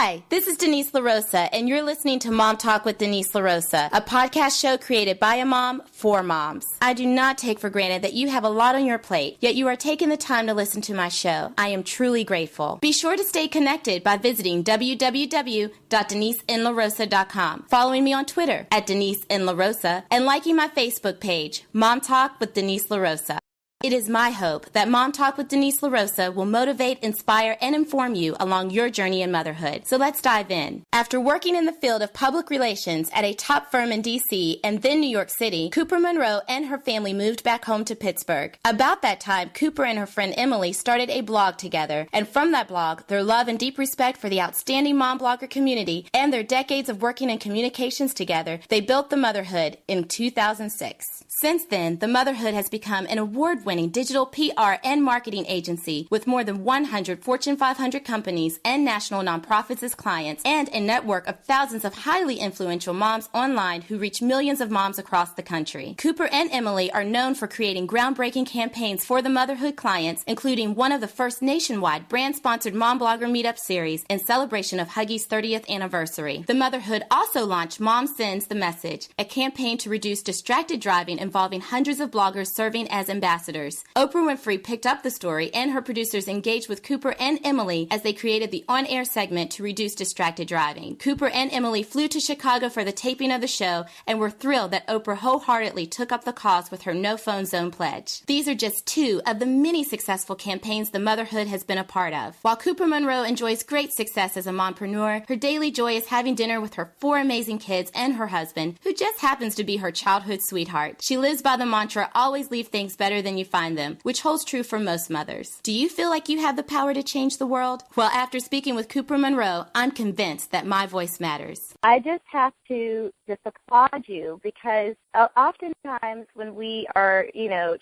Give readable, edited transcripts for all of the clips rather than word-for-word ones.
Hi, this is Denise LaRosa, and you're listening to Mom Talk with Denise LaRosa, a podcast show created by a mom for moms. I do not take for granted that you have a lot on your plate, yet you are taking the time to listen to my show. I am truly grateful. Be sure to stay connected by visiting www.deniselarosa.com, following me on Twitter at Denise LaRosa, and liking my Facebook page, Mom Talk with Denise LaRosa. It is my hope that Mom Talk with Denise LaRosa will motivate, inspire, and inform you along your journey in motherhood. So let's dive in. After working in the field of public relations at a top firm in D.C. and then New York City, Cooper Munroe and her family moved back home to Pittsburgh. About that time, Cooper and her friend Emily started a blog together, and from that blog, their love and deep respect for the outstanding mom blogger community and their decades of working in communications together, they built the Motherhood in 2006. Since then, the Motherhood has become an award-winning digital PR and marketing agency with more than 100 Fortune 500 companies and national nonprofits as clients, and a network of thousands of highly influential moms online who reach millions of moms across the country. Cooper and Emily are known for creating groundbreaking campaigns for the Motherhood clients, including one of the first nationwide brand-sponsored mom blogger meetup series in celebration of Huggy's 30th anniversary. The Motherhood also launched Mom Sends the Message, a campaign to reduce distracted driving involving hundreds of bloggers serving as ambassadors. Oprah Winfrey picked up the story, and her producers engaged with Cooper and Emily as they created the on-air segment to reduce distracted driving. Cooper and Emily flew to Chicago for the taping of the show and were thrilled that Oprah wholeheartedly took up the cause with her No Phone Zone pledge. These are just two of the many successful campaigns the Motherhood has been a part of. While Cooper Munroe enjoys great success as a mompreneur, her daily joy is having dinner with her 4 amazing kids and her husband, who just happens to be her childhood sweetheart. She lives by the mantra, always leave things better than you find them, which holds true for most mothers. Do you feel like you have the power to change the world? Well, after speaking with Cooper Munroe, I'm convinced that my voice matters. I just have to applaud you, because oftentimes when we are,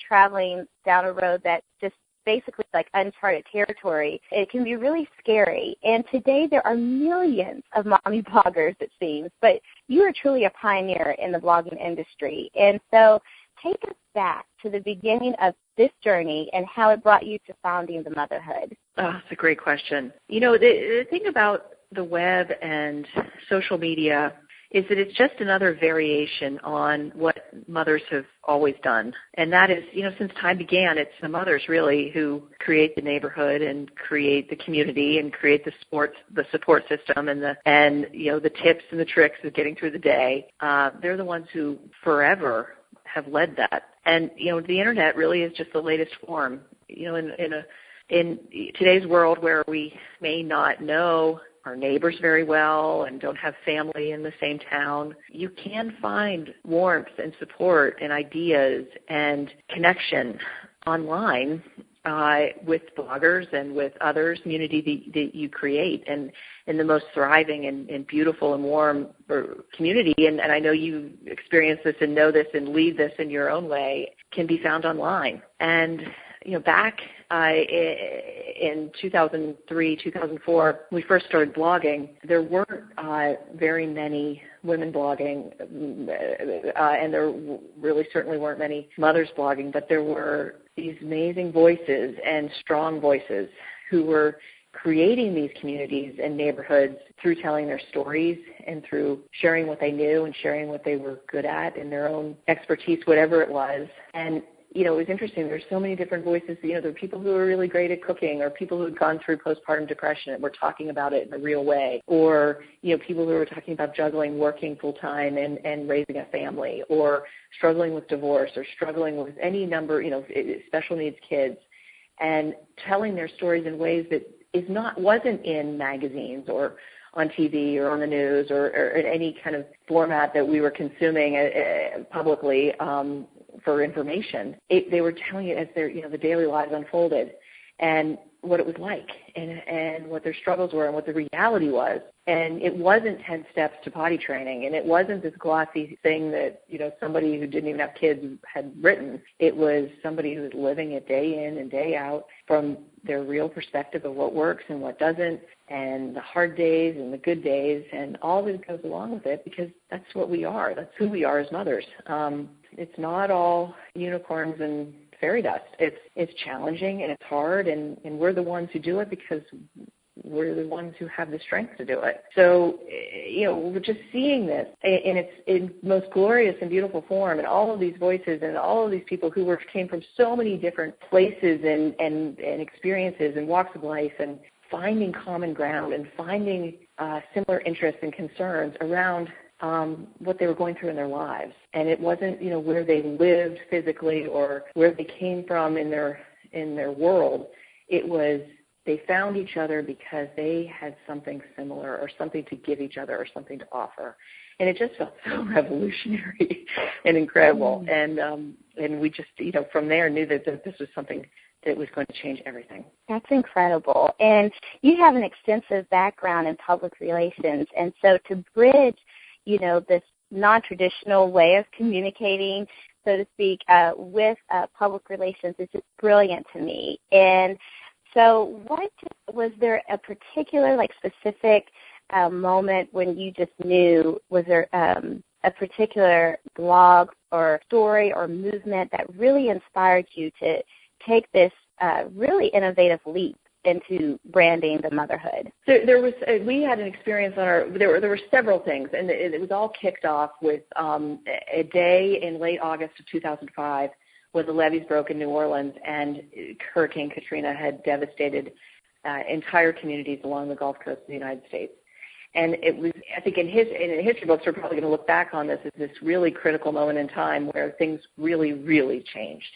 traveling down a road that's just basically like uncharted territory, it can be really scary. And today there are millions of mommy bloggers, it seems, but you are truly a pioneer in the blogging industry. And so take us back to the beginning of this journey and how it brought you to founding the Motherhood. Oh, that's a great question. The thing about the web and social media is that it's just another variation on what mothers have always done. And that is, since time began, it's the mothers really who create the neighborhood and create the community and create the support system and the tips and the tricks of getting through the day. They're the ones who forever have led that. And, the internet really is just the latest form. In today's world where we may not know our neighbors very well and don't have family in the same town, you can find warmth and support and ideas and connection online with bloggers and with others, community that you create, and in the most thriving and beautiful and warm community, and I know you experience this and know this and lead this in your own way, can be found online. And back in 2003, 2004, when we first started blogging, there weren't very many women blogging, and there really certainly weren't many mothers blogging, but there were these amazing voices and strong voices who were creating these communities and neighborhoods through telling their stories and through sharing what they knew and sharing what they were good at in their own expertise, whatever it was. And it was interesting. There's so many different voices. There were people who were really great at cooking, or people who had gone through postpartum depression and were talking about it in a real way, or, people who were talking about juggling, working full-time and raising a family, or struggling with divorce, or struggling with any number, special needs kids, and telling their stories in ways that wasn't in magazines or on TV or on the news or in any kind of format that we were consuming publicly for information. They were telling it as the daily lives unfolded, and what it was like, and what their struggles were, and what the reality was. And it wasn't 10 steps to potty training, and it wasn't this glossy thing that somebody who didn't even have kids had written. It was somebody who was living it day in and day out from their real perspective of what works and what doesn't, and the hard days and the good days, and all that goes along with it, because that's what we are. That's who we are as mothers. It's not all unicorns and fairy dust. It's challenging and it's hard, and we're the ones who do it because we're the ones who have the strength to do it. So, we're just seeing this in its most glorious and beautiful form, and all of these voices and all of these people who came from so many different places and experiences and walks of life, and finding common ground and finding similar interests and concerns around what they were going through in their lives. And it wasn't, where they lived physically or where they came from in their world. It was they found each other because they had something similar or something to give each other or something to offer. And it just felt so revolutionary and incredible. And we just, from there knew that this was something that was going to change everything. That's incredible. And you have an extensive background in public relations. And so to bridge, this non-traditional way of communicating, so to speak, with public relations is just brilliant to me. And so was there a particular, specific moment when you just knew, was there a particular blog or story or movement that really inspired you to take this really innovative leap into branding the motherhood? We had an experience there were several things, and it was all kicked off with a day in late August of 2005 when the levees broke in New Orleans and Hurricane Katrina had devastated entire communities along the Gulf Coast of the United States. And it was, I think in history books, we're probably going to look back on this as this really critical moment in time where things really, really changed.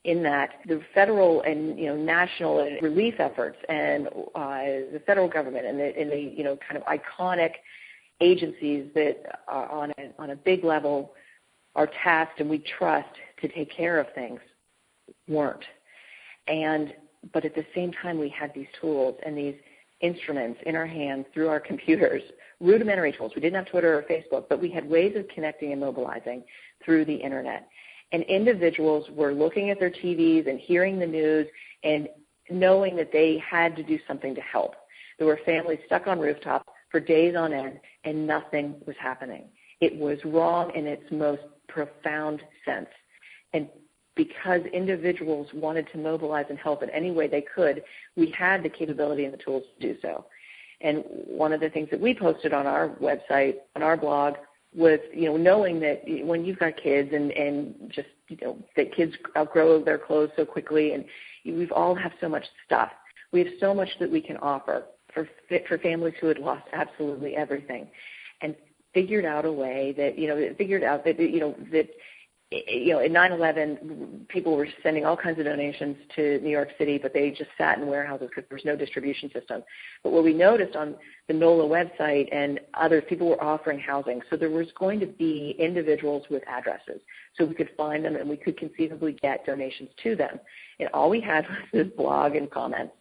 In that the federal and national relief efforts and the federal government and the kind of iconic agencies that are on a big level are tasked and we trust to take care of things weren't. But at the same time, we had these tools and these instruments in our hands through our computers, rudimentary tools. We didn't have Twitter or Facebook, but we had ways of connecting and mobilizing through the internet. And individuals were looking at their TVs and hearing the news and knowing that they had to do something to help. There were families stuck on rooftops for days on end, and nothing was happening. It was wrong in its most profound sense. And because individuals wanted to mobilize and help in any way they could, we had the capability and the tools to do so. And one of the things that we posted on our website, on our blog, was, knowing that when you've got kids and just, that kids outgrow their clothes so quickly, and we've all have so much stuff. We have so much that we can offer for families who had lost absolutely everything, and figured out a way that, that at 9/11, people were sending all kinds of donations to New York City, but they just sat in warehouses because there was no distribution system. But what we noticed on the NOLA website and others, people were offering housing. So there was going to be individuals with addresses. So we could find them and we could conceivably get donations to them. And all we had was this blog and comments.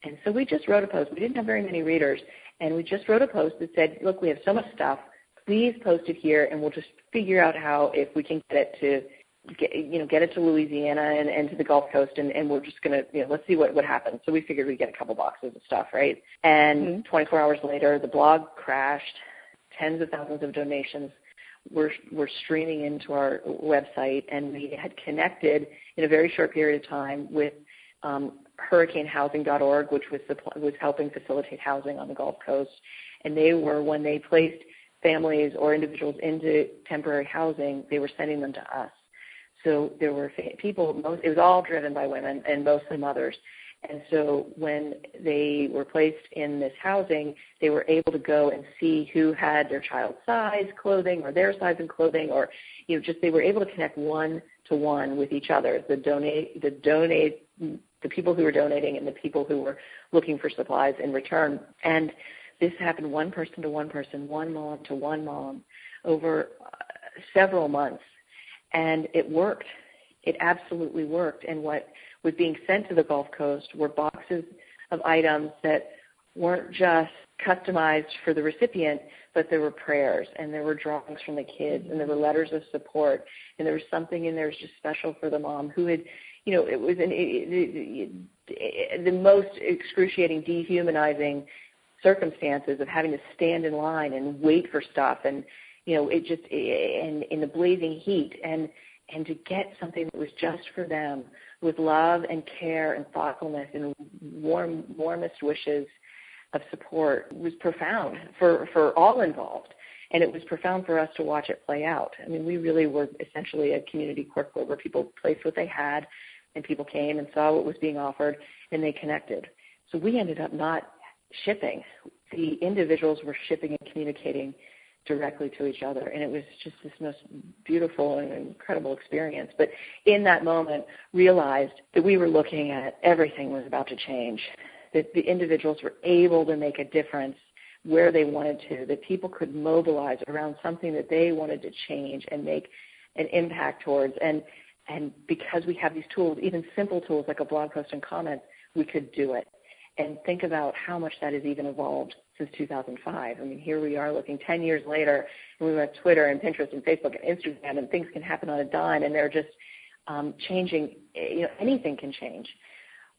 And so we just wrote a post. We didn't have very many readers. And we just wrote a post that said, look, we have so much stuff. Please post it here, and we'll just figure out how, if we can get it to Louisiana and to the Gulf Coast, and we're just going to, let's see what happens. So we figured we'd get a couple boxes of stuff, right? And 24 hours later, the blog crashed. Tens of thousands of donations were streaming into our website, and we had connected in a very short period of time with hurricanehousing.org, which was helping facilitate housing on the Gulf Coast. And they were, when they placed families or individuals into temporary housing, they were sending them to us. So there were people, it was all driven by women and mostly mothers. And so when they were placed in this housing, they were able to go and see who had their child's size clothing or their size in clothing, or they were able to connect one-to-one with each other, the people who were donating and the people who were looking for supplies in return. And this happened one person to one person, one mom to one mom, over several months. And it worked. It absolutely worked. And what was being sent to the Gulf Coast were boxes of items that weren't just customized for the recipient, but there were prayers, and there were drawings from the kids, and there were letters of support, and there was something in there that was just special for the mom who had, it was the most excruciating, dehumanizing circumstances of having to stand in line and wait for stuff, and and in the blazing heat, and to get something that was just for them with love and care and thoughtfulness and warmest wishes of support was profound for all involved. And it was profound for us to watch it play out. I mean, we really were essentially a community quirk where people placed what they had, and people came and saw what was being offered, and they connected. So we ended up not shipping. The individuals were shipping and communicating directly to each other, and it was just this most beautiful and incredible experience. But in that moment, realized that we were looking at everything was about to change, that the individuals were able to make a difference where they wanted to, that people could mobilize around something that they wanted to change and make an impact towards. And because we have these tools, even simple tools like a blog post and comments, we could do it. And think about how much that has even evolved since 2005. I mean, here we are looking 10 years later, and we have Twitter and Pinterest and Facebook and Instagram, and things can happen on a dime, and they're just changing. Anything can change.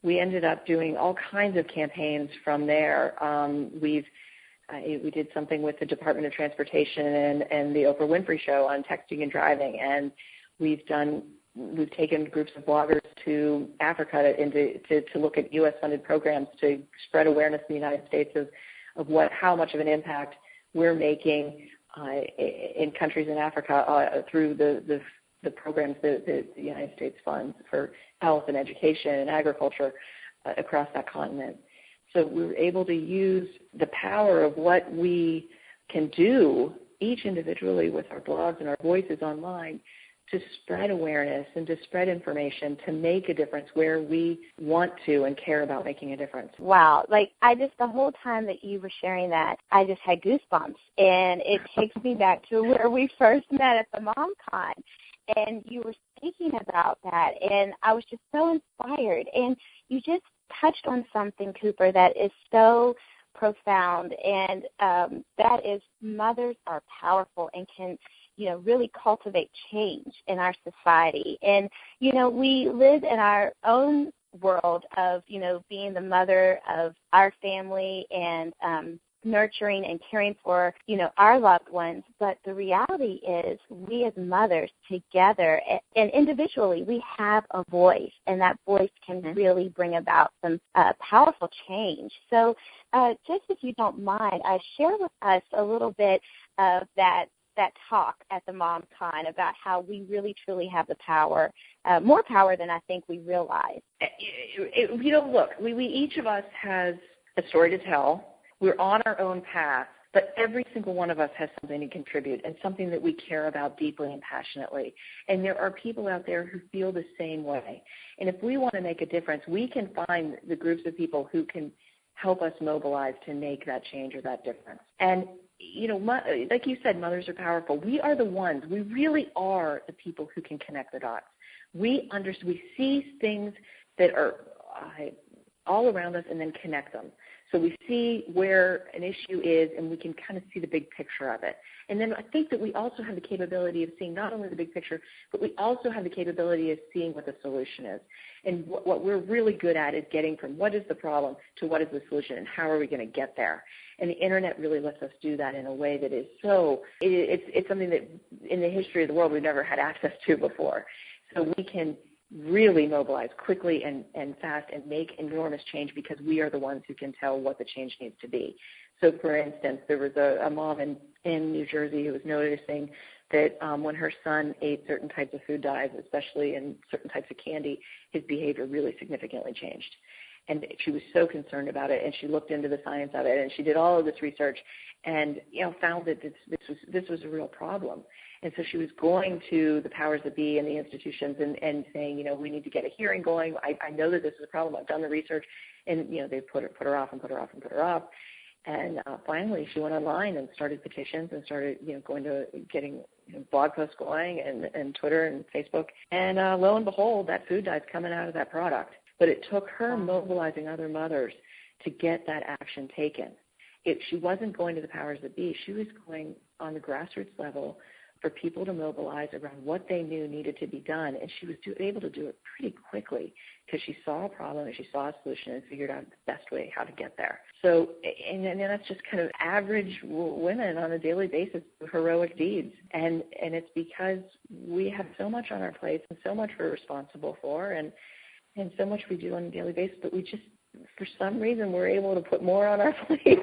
We ended up doing all kinds of campaigns from there. We did something with the Department of Transportation and the Oprah Winfrey Show on texting and driving, and we've taken groups of bloggers to Africa to look at U.S.-funded programs to spread awareness in the United States of how much of an impact we're making in countries in Africa through the programs that the United States funds for health and education and agriculture across that continent. So we were able to use the power of what we can do, each individually with our blogs and our voices online, to spread awareness and to spread information, to make a difference where we want to and care about making a difference. Wow. The whole time that you were sharing that, I just had goosebumps. And it takes me back to where we first met at the MomCon. And you were speaking about that, and I was just so inspired. And you just touched on something, Cooper, that is so profound, and that is mothers are powerful and can, really cultivate change in our society. And, we live in our own world of, being the mother of our family and nurturing and caring for, our loved ones. But the reality is we as mothers together and individually, we have a voice, and that voice can really bring about some powerful change. So just if you don't mind, share with us a little bit of that talk at the MomCon about how we really truly have the power, more power than I think we realize. Look, we each of us has a story to tell. We're on our own path, but every single one of us has something to contribute and something that we care about deeply and passionately. And there are people out there who feel the same way. And if we want to make a difference, we can find the groups of people who can help us mobilize to make that change or that difference. And, like you said, mothers are powerful. We are the ones. We really are the people who can connect the dots. We see things that are all around us and then connect them. So we see where an issue is, and we can kind of see the big picture of it. And then I think that we also have the capability of seeing not only the big picture, but we also have the capability of seeing what the solution is. And what we're really good at is getting from what is the problem to what is the solution, and how are we going to get there. And the Internet really lets us do that in a way that is it's something that in the history of the world we've never had access to before. So we can really mobilize quickly and fast and make enormous change because we are the ones who can tell what the change needs to be. So, for instance, there was a mom in New Jersey who was noticing that when her son ate certain types of food dyes, especially in certain types of candy, his behavior really significantly changed. And she was so concerned about it, and she looked into the science of it, and she did all of this research and found that this was a real problem. And so she was going to the powers that be and the institutions and saying, we need to get a hearing going. I know that this is a problem. I've done the research. And, they put her off and put her off and put her off. And finally she went online and started petitions and started, going to getting blog posts going and Twitter and Facebook. And lo and behold, that food dye is coming out of that product. But it took her mobilizing other mothers to get that action taken. She wasn't going to the powers that be. She was going on the grassroots level for people to mobilize around what they knew needed to be done. And she was able to do it pretty quickly because she saw a problem and she saw a solution and figured out the best way how to get there. So, and that's just kind of average women on a daily basis of heroic deeds. And it's because we have so much on our plates and so much we're responsible for and so much we do on a daily basis, but we just for some reason we're able to put more on our plates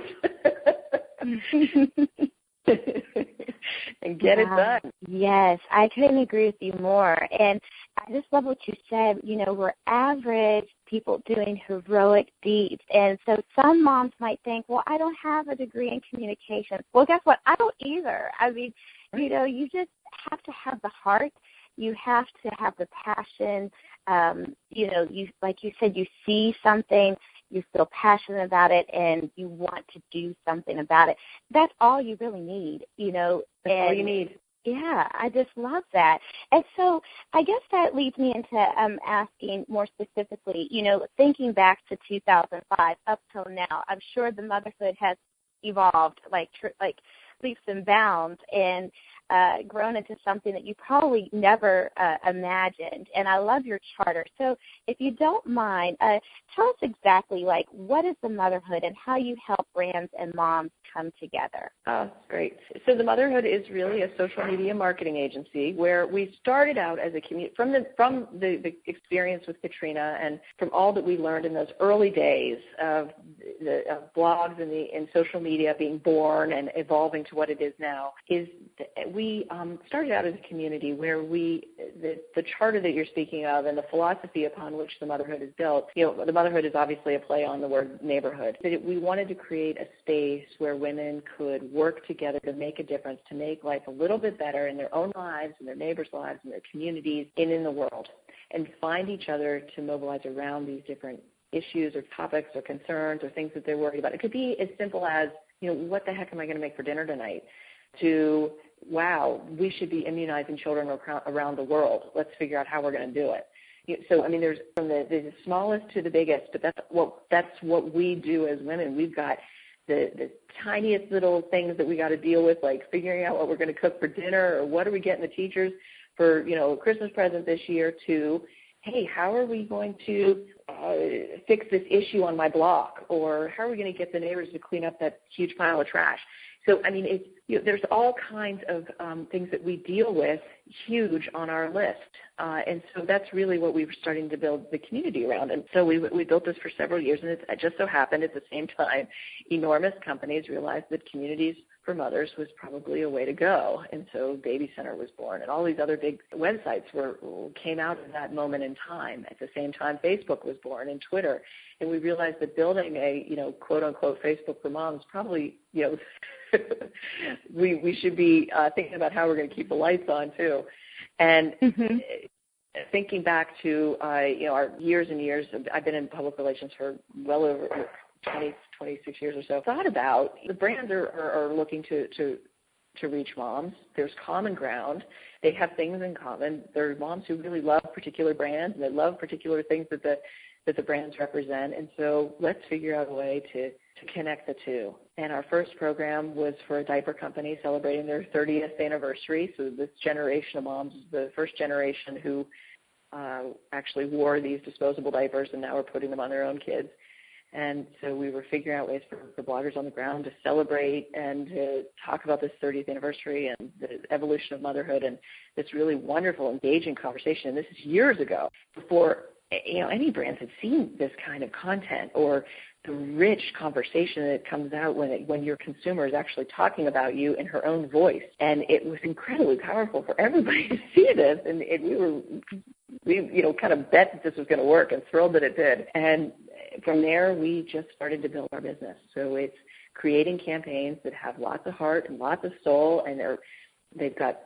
and get it done. Yes, I couldn't agree with you more. And I just love what you said. You know, we're average people doing heroic deeds. And so some moms might think, well, I don't have a degree in communication. Well, guess what? I don't either. I mean, you know, you just have to have the heart. You have to have the passion. You know, you, like you said, you see something, you feel passionate about it, and you want to do something about it. That's all you really need, you know. That's all you need. Yeah, I just love that. And so I guess that leads me into asking more specifically, you know, thinking back to 2005 up till now, I'm sure the motherhood has evolved like leaps and bounds and grown into something that you probably never imagined. And I love your charter. So if you don't mind, tell us exactly, like, what is the Motherhood and how you help brands and moms come together. Oh, great. So the Motherhood is really a social media marketing agency where we started out as a community from the experience with Katrina and from all that we learned in those early days of blogs and social media being born and evolving to what it is now. Is we started out as a community where the charter that you're speaking of and the philosophy upon which the Motherhood is built, you know, the Motherhood is obviously a play on the word neighborhood. We wanted to create a space where women could work together to make a difference, to make life a little bit better in their own lives, in their neighbors' lives, in their communities, and in the world, and find each other to mobilize around these different issues or topics or concerns or things that they're worried about. It could be as simple as, you know, what the heck am I going to make for dinner tonight? To, wow, we should be immunizing children around the world. Let's figure out how we're going to do it. So, I mean, there's from the smallest to the biggest, but that's what we do as women. We've got the tiniest little things that we got to deal with, like figuring out what we're going to cook for dinner or what are we getting the teachers for, you know, a Christmas present this year, to, hey, how are we going to fix this issue on my block, or how are we going to get the neighbors to clean up that huge pile of trash? So, I mean, there's all kinds of things that we deal with, huge on our list. And so that's really what we were starting to build the community around. And so we built this for several years, and it just so happened at the same time, enormous companies realized that communities for mothers was probably a way to go. And so Baby Center was born, and all these other big websites came out of that moment in time. At the same time, Facebook was born and Twitter. And we realized that building a, you know, quote-unquote Facebook for moms probably, you know, we should be thinking about how we're going to keep the lights on, too. And thinking back to, you know, our years and years, I've been in public relations for well over 26 years or so, thought about the brands are looking to reach moms. There's common ground. They have things in common. There are moms who really love particular brands, and they love particular things that the brands represent. And so let's figure out a way to connect the two. And our first program was for a diaper company celebrating their 30th anniversary. So this generation of moms is the first generation who actually wore these disposable diapers, and now are putting them on their own kids. And so we were figuring out ways for bloggers on the ground to celebrate and to talk about this 30th anniversary and the evolution of motherhood, and this really wonderful, engaging conversation. And this is years ago, before, you know, any brands had seen this kind of content or the rich conversation that comes out when your consumer is actually talking about you in her own voice. And it was incredibly powerful for everybody to see this, and we you know, kind of bet that this was going to work, and thrilled that it did. And from there, we just started to build our business. So it's creating campaigns that have lots of heart and lots of soul, and they've got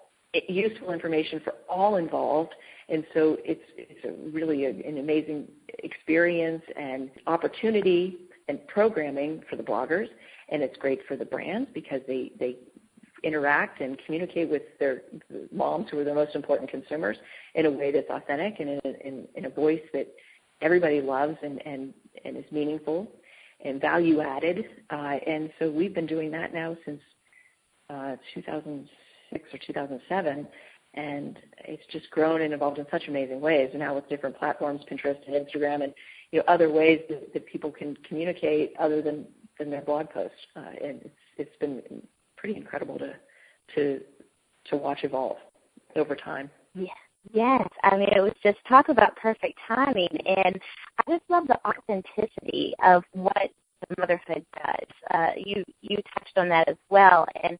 useful information for all involved. And so it's really an amazing experience and opportunity and programming for the bloggers. And it's great for the brands because they interact and communicate with their moms, who are the most important consumers, in a way that's authentic and in a voice that everybody loves and is meaningful and value added. And so we've been doing that now since 2006 or 2007. And it's just grown and evolved in such amazing ways. And now with different platforms, Pinterest and Instagram, and, you know, other ways that people can communicate other than their blog posts. And it's been pretty incredible to watch evolve over time. Yeah. Yes, I mean, it was just talk about perfect timing. And just love the authenticity of what motherhood does. You touched on that as well. And,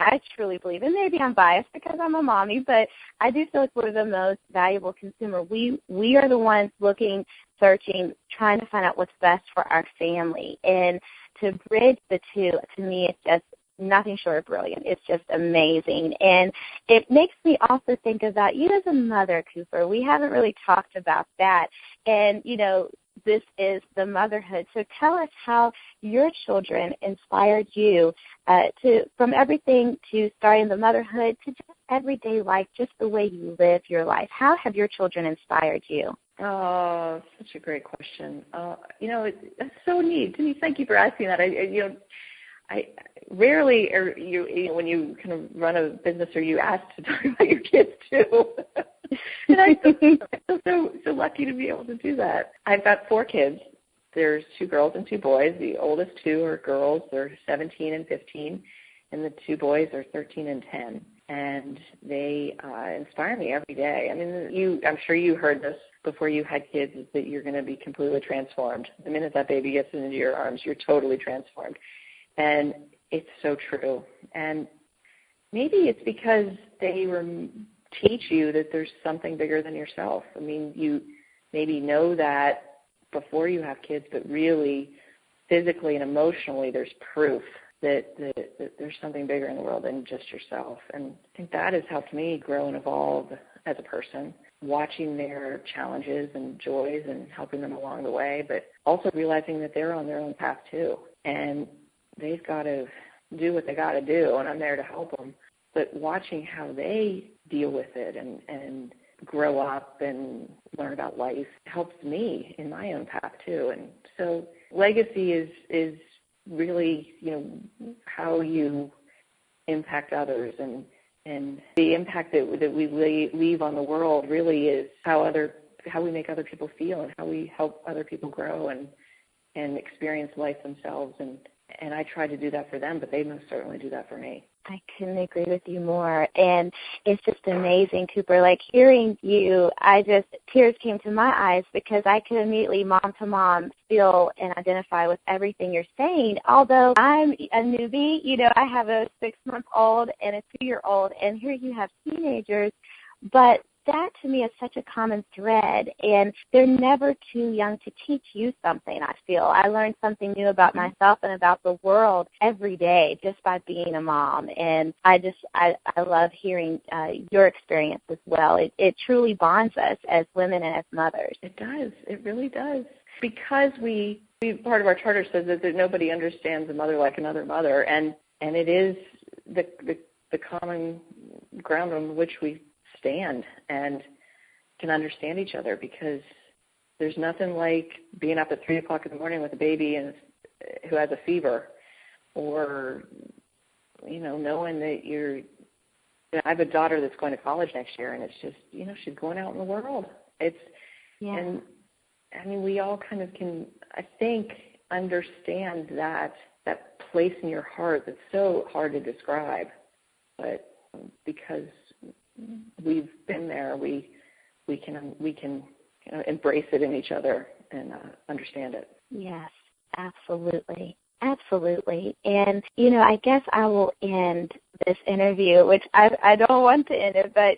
I truly believe, and maybe I'm biased because I'm a mommy, but I do feel like we're the most valuable consumer. We are the ones looking, searching, trying to find out what's best for our family. And to bridge the two, to me, it's just nothing short of brilliant. It's just amazing. And it makes me also think about you as a mother, Cooper. We haven't really talked about that. And, this is the motherhood. So tell us how your children inspired you from everything to starting the motherhood to just everyday life, just the way you live your life. How have your children inspired you? Oh, such a great question. It's so neat. Denise, thank you for asking that. I rarely, when you kind of run a business, are you asked to talk about your kids too? And I feel so lucky to be able to do that. I've got 4 kids. There's 2 girls and 2 boys. The oldest 2 are girls. They're 17 and 15, and the 2 boys are 13 and 10. And they inspire me every day. I mean, I'm sure you heard this before you had kids, is that you're going to be completely transformed. The minute that baby gets into your arms, you're totally transformed. And it's so true. And maybe it's because they teach you that there's something bigger than yourself. I mean, you maybe know that before you have kids, but really physically and emotionally there's proof that there's something bigger in the world than just yourself. And I think that has helped me grow and evolve as a person, watching their challenges and joys and helping them along the way, but also realizing that they're on their own path too. And they've got to do what they got to do, and I'm there to help them. But watching how they deal with it and grow up and learn about life helps me in my own path too. And so legacy is really, how you impact others, and the impact that we leave on the world really is how we make other people feel and how we help other people grow and experience life themselves. And I try to do that for them, but they most certainly do that for me. I couldn't agree with you more. And it's just amazing, Cooper. Like hearing you, tears came to my eyes because I could immediately, mom to mom, feel and identify with everything you're saying. Although I'm a newbie, I have a 6-month-old and a 2-year-old, and here you have teenagers. But that to me is such a common thread, and they're never too young to teach you something, I feel. I learn something new about myself and about the world every day just by being a mom, and I love hearing your experience as well. It truly bonds us as women and as mothers. It does. It really does. Because we part of our charter says that nobody understands a mother like another mother, and it is the common ground on which we stand and can understand each other, because there's nothing like being up at 3 o'clock in the morning with a baby who has a fever, or knowing that I have a daughter that's going to college next year, and it's just she's going out in the world. And I mean, we all kind of can, I think, understand that place in your heart that's so hard to describe, but because we've been there, we can embrace it in each other and understand it. Yes, absolutely. Absolutely. And, I guess I will end this interview, which I don't want to end it, but,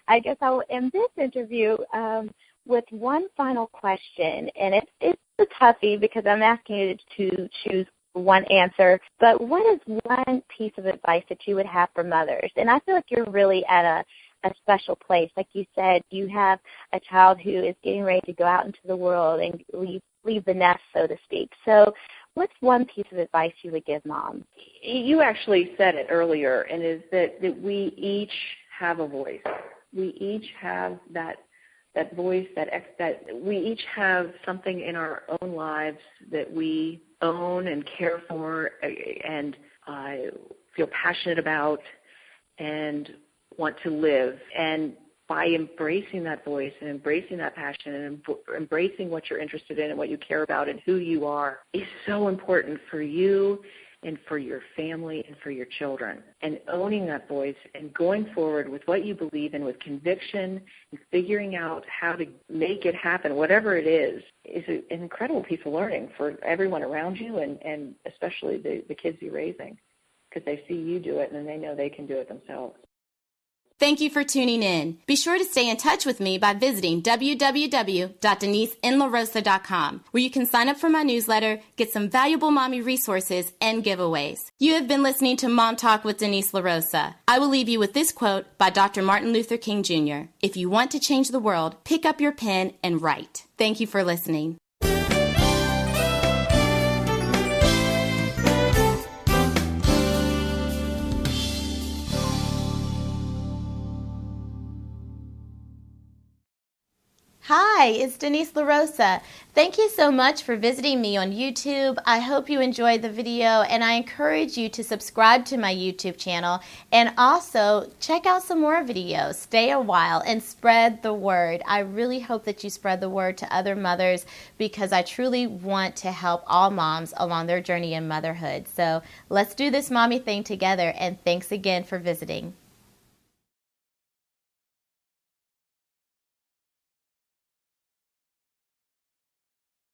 I guess I will end this interview with one final question. And it's a toughie because I'm asking you to choose one answer, but what is one piece of advice that you would have for mothers? And I feel like you're really at a special place. Like you said, you have a child who is getting ready to go out into the world and leave the nest, so to speak. So what's one piece of advice you would give moms? You actually said it earlier, and is that we each have a voice. We each have that voice, that we each have something in our own lives that we own and care for and feel passionate about and want to live. And by embracing that voice and embracing that passion and embracing what you're interested in and what you care about and who you are is so important for you and for your family and for your children. And owning that voice and going forward with what you believe in with conviction and figuring out how to make it happen, whatever it is an incredible piece of learning for everyone around you and especially the kids you're raising, because they see you do it and then they know they can do it themselves. Thank you for tuning in. Be sure to stay in touch with me by visiting www.deniselarosa.com, where you can sign up for my newsletter, get some valuable mommy resources, and giveaways. You have been listening to Mom Talk with Denise LaRosa. I will leave you with this quote by Dr. Martin Luther King Jr. If you want to change the world, pick up your pen and write. Thank you for listening. Hi, it's Denise LaRosa. Thank you so much for visiting me on YouTube. I hope you enjoyed the video, and I encourage you to subscribe to my YouTube channel and also check out some more videos. Stay a while and spread the word. I really hope that you spread the word to other mothers, because I truly want to help all moms along their journey in motherhood. So let's do this mommy thing together, and thanks again for visiting.